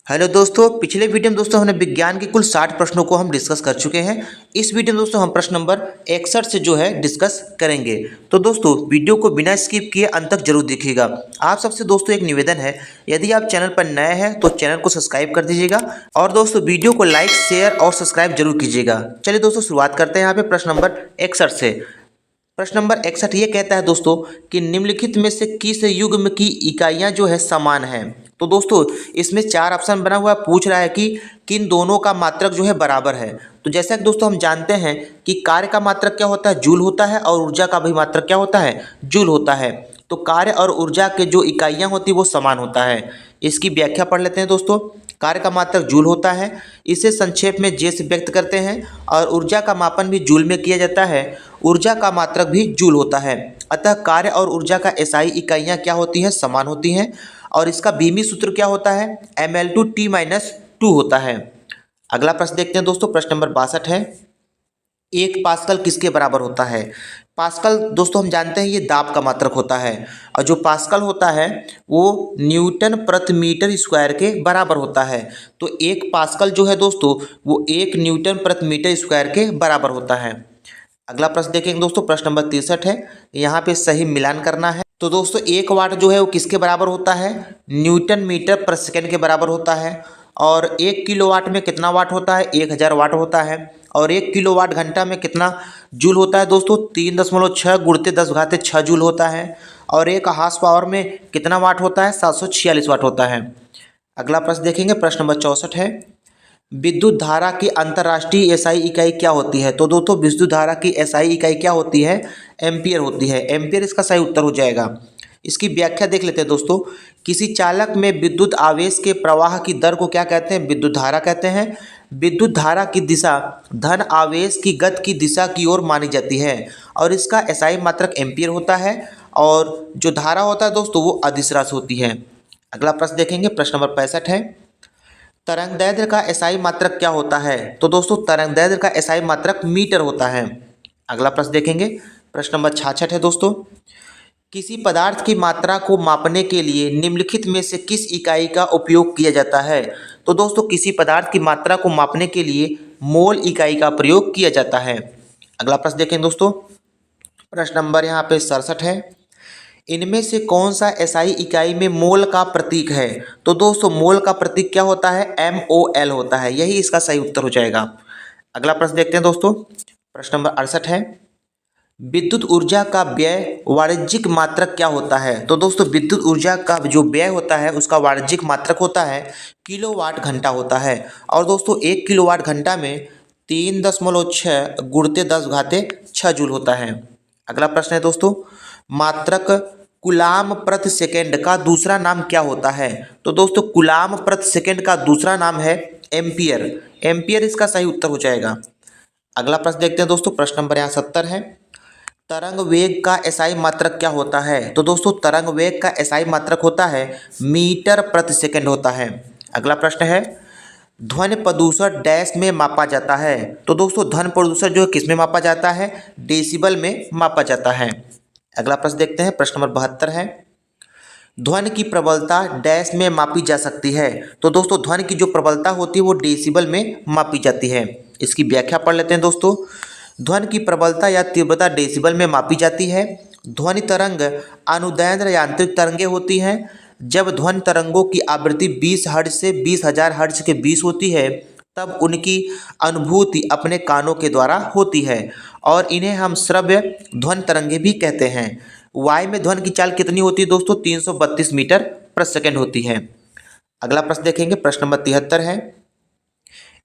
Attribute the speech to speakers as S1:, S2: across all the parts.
S1: Hello दोस्तों, पिछले video में दोस्तों हमने विज्ञान के कुल 60 प्रश्नों को हम डिस्कस कर चुके हैं। इस वीडियो में दोस्तों हम प्रश्न नंबर 61 से जो है डिस्कस करेंगे। तो दोस्तों वीडियो को बिना स्किप किए अंत तक जरूर देखिएगा। आप सबसे दोस्तों एक निवेदन है, यदि आप चैनल पर नए हैं तो चैनल को सब्सक्राइब कर दीजिएगा और दोस्तों वीडियो को लाइक शेयर और सब्सक्राइब जरूर कीजिएगा। चलिए दोस्तों शुरुआत करते हैं यहाँ पे प्रश्न नंबर 61 से। प्रश्न नंबर 61 ये कहता है दोस्तों कि निम्नलिखित में से किस युग्म की इकाइयाँ जो है समान हैं। तो दोस्तों इसमें 4 ऑप्शन बना हुआ है, पूछ रहा है कि किन दोनों का मात्रक जो है बराबर है। तो जैसा कि दोस्तों हम जानते हैं कि कार्य का मात्रक क्या होता है, जूल होता है, और ऊर्जा का भी मात्रक क्या होता है, जूल होता है। तो कार्य और ऊर्जा के जो इकाइयाँ होती है वो समान होता है। इसकी व्याख्या पढ़ लेते हैं दोस्तों। कार्य का मात्रक जूल होता है, इसे संक्षेप में जे से व्यक्त करते हैं, और ऊर्जा का मापन भी जूल में किया जाता है। ऊर्जा का मात्रक भी जूल होता है। अतः कार्य और ऊर्जा का एसआई इकाइयाँ क्या होती हैं, समान होती हैं। और इसका बीमी सूत्र क्या होता है, Ml/T-2 होता है। अगला प्रश्न देखते हैं दोस्तों, प्रश्न नंबर 62 है, 1 पास्कल किसके बराबर होता है। पास्कल दोस्तों हम जानते हैं ये दाब का मात्रक होता है, और जो पास्कल होता है वो न्यूटन प्रति मीटर स्क्वायर के बराबर होता है। तो 1 पास्कल जो है दोस्तों वो 1 न्यूटन प्रति मीटर स्क्वायर के बराबर होता है। अगला प्रश्न देखेंगे दोस्तों, प्रश्न नंबर 63 है, यहाँ पे सही मिलान करना है। तो दोस्तों 1 वाट जो है वो किसके बराबर होता है, न्यूटन मीटर प्रति सेकंड के बराबर होता है। और 1 किलोवाट में कितना वाट होता है, 1000 वाट होता है। और 1 किलोवाट घंटा में कितना जूल होता है दोस्तों, 3.6 गुणित 10⁻6 जूल होता है। और 1 हार्स पावर में कितना वाट होता है, 746 वाट होता है। अगला प्रश्न देखेंगे, प्रश्न नंबर 64 है, विद्युत धारा की अंतर्राष्ट्रीय एसआई इकाई क्या होती है। तो दोस्तों विद्युत धारा की एसआई इकाई क्या होती है, एम्पियर होती है। एम्पियर इसका सही उत्तर हो जाएगा। इसकी व्याख्या देख लेते हैं दोस्तों। किसी चालक में विद्युत आवेश के प्रवाह की दर को क्या कहते हैं, विद्युत धारा कहते हैं। विद्युत धारा की दिशा धन आवेश की गति की दिशा की ओर मानी जाती है, और इसका एसआई मात्रक एम्पियर होता है। और जो धारा होता है दोस्तों वो अदिश राशि होती है। अगला प्रश्न देखेंगे, प्रश्न नंबर 65 है, तरंगदैर्घ्य का एसआई मात्रक क्या होता है। तो दोस्तों तरंगदैर्घ्य का एसआई मात्रक मीटर होता है। अगला प्रश्न देखेंगे, प्रश्न नंबर 66 है दोस्तों, किसी पदार्थ की मात्रा को मापने के लिए निम्नलिखित में से किस इकाई का उपयोग किया जाता है। तो दोस्तों किसी पदार्थ की मात्रा को मापने के लिए मोल इकाई का प्रयोग किया जाता है। अगला प्रश्न देखें दोस्तों, प्रश्न नंबर यहाँ पे 67 है, इनमें से कौन सा एसआई इकाई में मोल का प्रतीक है। तो दोस्तों मोल का प्रतीक क्या होता है, MOL होता है। यही इसका सही उत्तर हो जाएगा। अगला प्रश्न देखते हैं दोस्तों, प्रश्न नंबर 68 है, विद्युत ऊर्जा का व्यय वाणिज्यिक मात्रक क्या होता है। तो दोस्तों विद्युत ऊर्जा का जो व्यय होता है उसका वाणिज्यिक मात्रक होता है किलोवाट घंटा होता है। और दोस्तों 1 किलोवाट घंटा में 3.6 गुणित 10⁻6 जूल होता है। अगला प्रश्न है दोस्तों, मात्रक कूलाम प्रति सेकंड का दूसरा नाम क्या होता है। तो दोस्तों कूलाम प्रति सेकंड का दूसरा नाम है एम्पियर। एम्पियर इसका सही उत्तर हो जाएगा। अगला प्रश्न देखते हैं दोस्तों, प्रश्न नंबर यहाँ 70 है, तरंग वेग का एसआई मात्रक क्या होता है। तो दोस्तों तरंग वेग का एसआई मात्रक होता है मीटर प्रति सेकंड होता है। अगला प्रश्न है, ध्वनि प्रदूषण डैश में मापा जाता है। तो दोस्तों ध्वनि प्रदूषण जो है किस में मापा जाता है, डेसिबल में मापा जाता है। अगला प्रश्न देखते हैं, प्रश्न नंबर 72 है, ध्वनि की प्रबलता डैश में मापी जा सकती है। तो दोस्तों ध्वनि की जो प्रबलता होती है वो डेसिबल में मापी जाती है। इसकी व्याख्या पढ़ लेते हैं दोस्तों। ध्वनि की प्रबलता या तीव्रता डेसिबल में मापी जाती है। ध्वनि तरंग अनुदैर्ध्य यांत्रिक तरंगें होती हैं। जब ध्वनि तरंगों की आवृत्ति 20 हर्ट्ज से 20,000 हर्ट्ज के बीच होती है तब उनकी अनुभूति अपने कानों के द्वारा होती है, और इन्हें हम श्रव्य ध्वनि तरंगे भी कहते हैं। वायु में ध्वनि की चाल कितनी होती है दोस्तों, 332 मीटर प्रति सेकंड होती है। अगला प्रश्न देखेंगे, प्रश्न नंबर 73 है,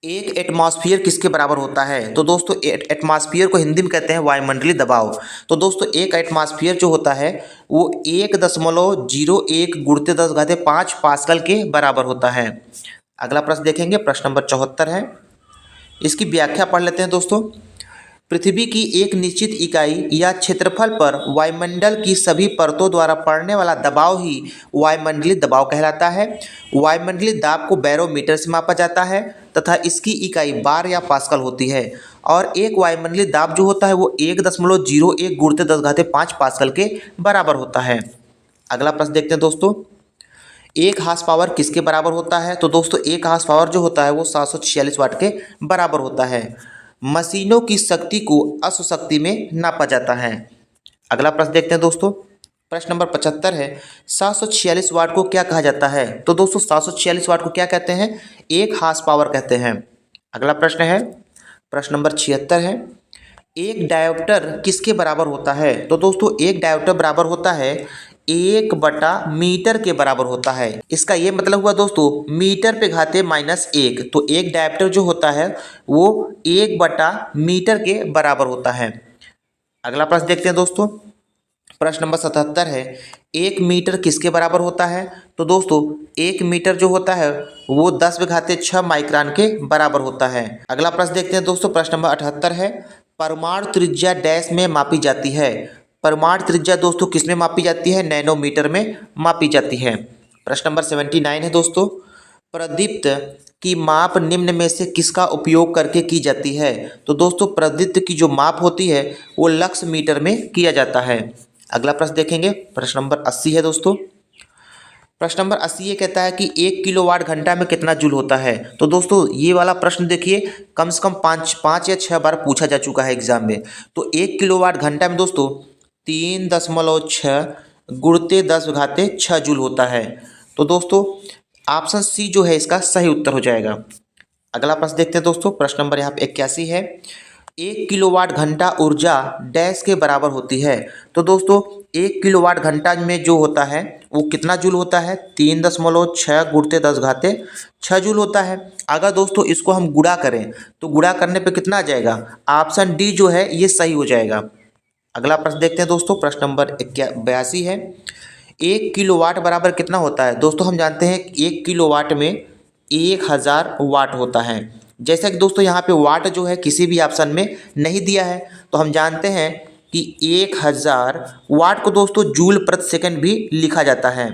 S1: एक एटमॉस्फेयर किसके बराबर होता है। तो दोस्तों एटमॉस्फेयर को हिंदी में कहते हैं वायुमंडलीय दबाव। तो दोस्तों एक एटमॉस्फेयर जो होता है वो 1.01 गुणित 10⁵ पास्कल के बराबर होता है। अगला प्रश्न देखेंगे, प्रश्न नंबर 74 है, इसकी व्याख्या पढ़ लेते हैं दोस्तों। पृथ्वी की एक निश्चित इकाई या क्षेत्रफल पर वायुमंडल की सभी परतों द्वारा पड़ने वाला दबाव ही वायुमंडलीय दबाव कहलाता है। वायुमंडलीय दाब को बैरोमीटर से मापा जाता है तथा इसकी इकाई बार या पास्कल होती है। और एक वायुमंडलीय दाब जो होता है वो 1.01 गुणित 10⁵ पास्कल के बराबर होता है। अगला प्रश्न देखते हैं दोस्तों, एक हार्स पावर किसके बराबर होता है? तो दोस्तों एक हार्स पावर जो होता है वो 746 वाट के बराबर होता है। मशीनों की शक्ति को अश्व शक्ति में नापा जाता है। अगला प्रश्न देखते हैं दोस्तों। प्रश्न नंबर 75 है, 746 वाट को क्या कहा जाता है? तो दोस्तों 746 वाट को क्या कहते हैं? एक हार्स पावर कहते हैं। अगला प्रश्न है, प्रश्न नंबर 76 है, एक डायोप्टर किसके बराबर होता है? तो दोस्तों एक डायोप्टर बराबर होता है 1/मीटर के बराबर होता है। इसका ये मतलब हुआ दोस्तों मीटर पे घाते -1, तो एक डायोप्टर जो होता है वो 1/मीटर के बराबर होता है। अगला प्रश्न देखते हैं दोस्तों। प्रश्न नंबर 77 है, 1 मीटर किसके बराबर होता है? तो दोस्तों 1 मीटर जो होता है वो 10⁻6 माइक्रोन के बराबर होता है। अगला प्रश्न देखते हैं दोस्तों। प्रश्न नंबर 78 है, परमाणु त्रिज्या डैश में मापी जाती है? परमाणु त्रिज्या दोस्तों किस में मापी जाती है? नैनोमीटर में मापी जाती है। प्रश्न नंबर 79 है दोस्तों, प्रदीप्त की माप निम्न में से किसका उपयोग करके की जाती है? तो दोस्तों प्रदीप्त की जो माप होती है वो लक्स मीटर में किया जाता है। अगला प्रश्न देखेंगे। प्रश्न नंबर 80 है दोस्तों। प्रश्न नंबर 80 ये कहता है कि 1 किलोवाट घंटा में कितना जूल होता है? तो दोस्तों ये वाला प्रश्न देखिए कम से कम पाँच या 6 बार पूछा जा चुका है एग्जाम में। तो 1 किलोवाट घंटा में दोस्तों 3.6 गुणित 10⁻6 जूल होता है। तो दोस्तों ऑप्शन सी जो है इसका सही उत्तर हो जाएगा। अगला प्रश्न देखते हैं दोस्तों। प्रश्न नंबर यहाँ पे 81 है, 1 किलोवाट घंटा ऊर्जा डैश के बराबर होती है? तो दोस्तों 1 किलोवाट घंटा में जो होता है वो कितना जूल होता है? 3.6 गुणित 10⁻6 जूल होता है। अगर दोस्तों इसको हम गुणा करें तो गुणा करने पे कितना आ जाएगा? ऑप्शन डी जो है ये सही हो जाएगा। अगला प्रश्न देखते हैं दोस्तों। प्रश्न नंबर 82 है, 1 किलोवाट बराबर कितना होता है? दोस्तों हम जानते हैं 1 किलोवाट में 1000 वाट होता है। जैसा कि दोस्तों यहाँ पे वाट जो है किसी भी ऑप्शन में नहीं दिया है, तो हम जानते हैं कि 1000 वाट को दोस्तों जूल प्रति सेकंड भी लिखा जाता है।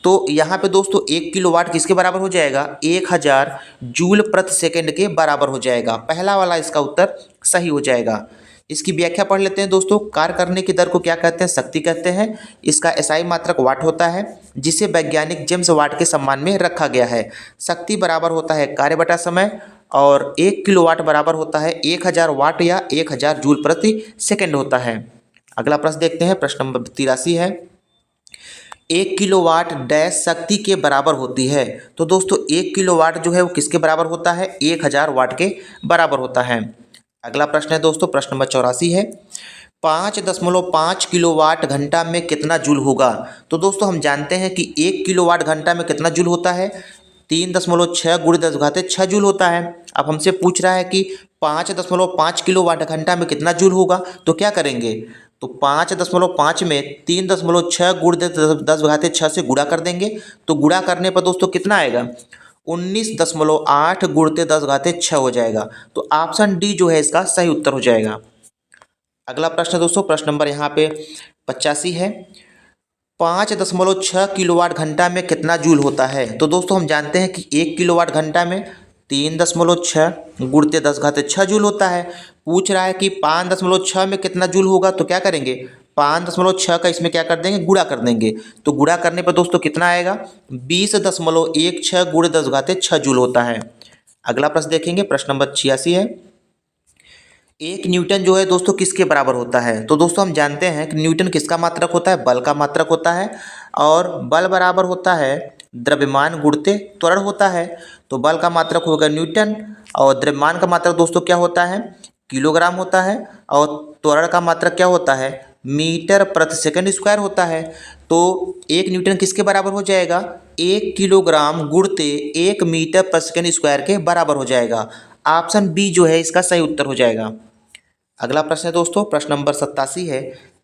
S1: तो यहाँ पे दोस्तों 1 किलोवाट किसके बराबर हो जाएगा? 1000 जूल प्रति सेकंड के बराबर हो जाएगा। पहला वाला इसका उत्तर सही हो जाएगा। इसकी व्याख्या पढ़ लेते हैं दोस्तों। कार्य करने की दर को क्या कहते हैं? शक्ति कहते हैं। इसका एसआई मात्रक वाट होता है, जिसे वैज्ञानिक जेम्स वाट के सम्मान में रखा गया है। शक्ति बराबर होता है कार्य बटा समय, और 1 किलोवाट बराबर होता है 1000 वाट या 1000 जूल प्रति सेकंड होता है। अगला प्रश्न देखते हैं। प्रश्न नंबर 83 है, 1 किलोवाट डैश शक्ति के बराबर होती है? तो दोस्तों 1 किलोवाट जो है वो किसके बराबर होता है? 1000 वाट के बराबर होता है। अगला प्रश्न है दोस्तों। प्रश्न नंबर 84 है, 5.5 किलोवाट घंटा में कितना जूल होगा? तो दोस्तों हम जानते हैं कि 1 किलोवाट घंटा में कितना जूल होता है? 3.6 गुणित 10⁻6 जूल होता है। अब हमसे पूछ रहा है कि 5.5 किलोवाट घंटा में कितना जूल होगा, तो क्या करेंगे? तो 5.5 में 3.6 गुणित 10⁻6 से गुणा कर देंगे। तो गुणा करने पर दोस्तों कितना आएगा? 19.8 गुणित 10⁻6 हो जाएगा। तो ऑप्शन डी जो है इसका सही उत्तर हो जाएगा। अगला प्रश्न दोस्तों। प्रश्न नंबर यहाँ पे 85 है, 5.6 किलोवाट घंटा में कितना जूल होता है? तो दोस्तों हम जानते हैं कि 1 किलोवाट घंटा में 3.6 गुणित 10⁻6 जूल होता है। पूछ रहा है कि 5.6 में कितना जूल होगा, तो क्या करेंगे? 5.6 का इसमें क्या कर देंगे? गुणा कर देंगे। तो गुणा करने पर दोस्तों कितना आएगा? 20.16 गुणित 10⁻6 जूल होता है। अगला प्रश्न देखेंगे। प्रश्न नंबर 86 है, 1 न्यूटन जो है दोस्तों किसके बराबर होता है? तो दोस्तों हम जानते हैं कि न्यूटन किसका मात्रक होता है? बल का मात्रक होता है, और बल बराबर होता है द्रव्यमान गुणित त्वरण होता है। तो बल का मात्रक होगा न्यूटन, और द्रव्यमान का मात्रक दोस्तों क्या होता है? किलोग्राम होता है, और त्वरण का मात्रक क्या होता है? मीटर प्रति सेकंड स्क्वायर होता है। तो 1 न्यूटन किसके बराबर हो जाएगा? 1 किलोग्राम गुणित 1 मीटर प्रति सेकंड स्क्वायर के बराबर हो जाएगा। ऑप्शन बी जो है इसका सही उत्तर हो जाएगा। अगला प्रश्न है दोस्तों। प्रश्न नंबर 87 है,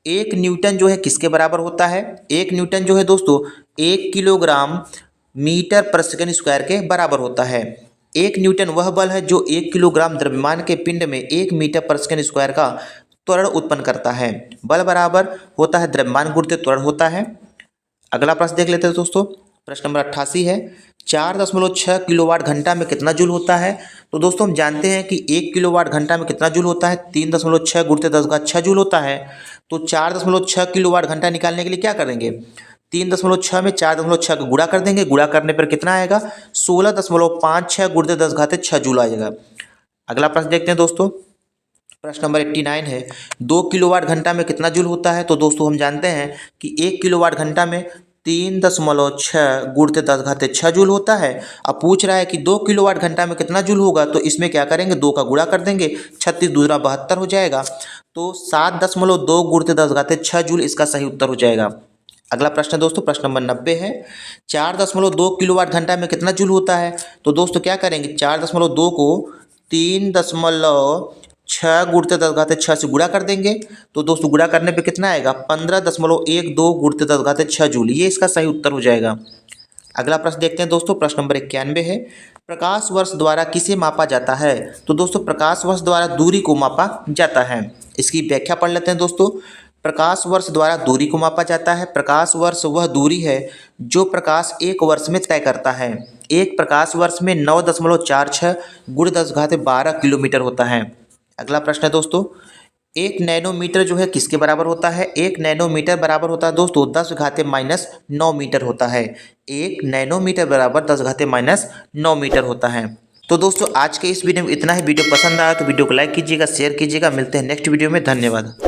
S1: 1 न्यूटन जो है किसके बराबर होता है? 1 न्यूटन जो है दोस्तों 1 किलोग्राम मीटर प्रति सेकंड स्क्वायर के बराबर होता है। 1 न्यूटन वह बल है जो 1 किलोग्राम द्रव्यमान के पिंड में 1 मीटर प्रति सेकंड स्क्वायर का त्वरण उत्पन्न करता है। बल बराबर होता है द्रव्यमान गुणित त्वरण होता है। अगला प्रश्न देख लेते हैं दोस्तों। प्रश्न नंबर 88 है, 4.6 किलोवाट घंटा में कितना जूल होता है? तो दोस्तों हम जानते हैं कि 1 किलोवाट घंटा में कितना जूल होता है? 3.6 गुणित 10⁻6 जूल होता है। तो 4.6 किलोवाट घंटा निकालने के लिए क्या करेंगे? 3.6 में 4.6 का गुणा कर देंगे, गुणा करने पर कितना आएगा 16.56 गुणित 10⁻6 जूल आएगा। अगला प्रश्न देखते हैं दोस्तों, प्रश्न नंबर 89 है, 2 किलोवाट घंटा में कितना जूल होता है। तो दोस्तों हम जानते हैं कि 1 किलोवाट घंटा में 3.6 गुणित 10⁻6 जूल होता है। अब पूछ रहा है कि 2 किलोवाट घंटा में कितना जूल होगा, तो इसमें क्या करेंगे 2 का गुणा कर देंगे, 36 दूसरा 72 हो जाएगा। तो 7.2 गुणित 10⁻6 जूल इसका सही उत्तर हो जाएगा। अगला प्रश्न है दोस्तों, प्रश्न नंबर 90 है, 4.2 किलोवाट घंटा में कितना जूल होता है। तो दोस्तों क्या करेंगे 4.2 को 3.6 गुणित 10⁻6 से गुणा कर देंगे। तो दोस्तों गुणा करने पे कितना आएगा 15.12 गुणित 10⁻6 जूल, ये इसका सही उत्तर हो जाएगा। अगला प्रश्न देखते हैं दोस्तों, प्रश्न नंबर 91 है, प्रकाश वर्ष द्वारा किसे मापा जाता है। तो दोस्तों प्रकाश वर्ष द्वारा दूरी को मापा जाता है। इसकी व्याख्या पढ़ लेते हैं दोस्तों। प्रकाश वर्ष द्वारा दूरी को मापा जाता है। प्रकाश वर्ष वह दूरी है जो प्रकाश एक वर्ष में तय करता है। एक प्रकाश वर्ष में 9.46 गुणित 10⁻12 किलोमीटर होता है। अगला प्रश्न है दोस्तों, 1 नैनोमीटर जो है किसके बराबर होता है। 1 नैनोमीटर बराबर होता है दोस्तों 10⁻⁹ मीटर होता है। 1 नैनोमीटर बराबर 10⁻⁹ मीटर होता है। तो दोस्तों आज के इस वीडियो में इतना ही। वीडियो पसंद आया तो वीडियो को लाइक कीजिएगा, शेयर कीजिएगा। मिलते हैं नेक्स्ट वीडियो में। धन्यवाद।